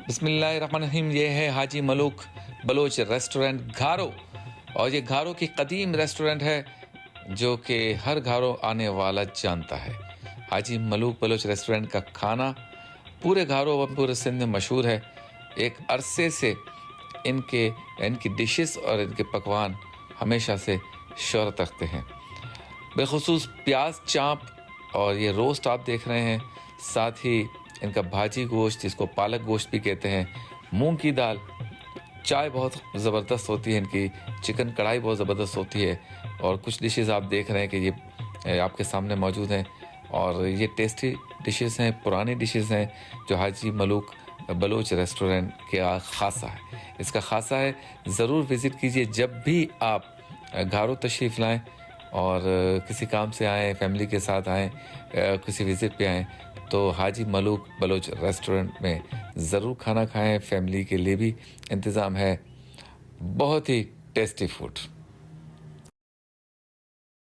बिस्मिल्लाहिर्रहमानिर्रहीम। ये है हाजी मलूक बलोच रेस्टोरेंट घारो। और ये घारो की कदीम रेस्टोरेंट है जो कि हर घारो आने वाला जानता है। हाजी मलूक बलोच रेस्टोरेंट का खाना पूरे घारो व पूरे सिंध में मशहूर है। एक अरसे से इनके इनकी डिशेस और इनके पकवान हमेशा से शोहरत रखते हैं। बेखुसूस प्याज चाप और ये रोस्ट आप देख रहे हैं, साथ ही इनका भाजी गोश्त जिसको पालक गोश्त भी कहते हैं, मूंग की दाल, चाय बहुत ज़बरदस्त होती है इनकी, चिकन कढ़ाई बहुत ज़बरदस्त होती है। और कुछ डिशेस आप देख रहे हैं कि ये आपके सामने मौजूद हैं और ये टेस्टी डिशेस हैं, पुरानी डिशेस हैं जो हाजी मलूक बलोच रेस्टोरेंट का ख़ासा है। इसका ख़ासा है, ज़रूर विज़िट कीजिए जब भी आप घारो तशरीफ़ लाएँ और किसी काम से आएँ, फैमिली के साथ आएँ, किसी विज़िट पे आएँ तो हाजी मलूक बलोच रेस्टोरेंट में ज़रूर खाना खाएँ। फैमिली के लिए भी इंतज़ाम है, बहुत ही टेस्टी फूड।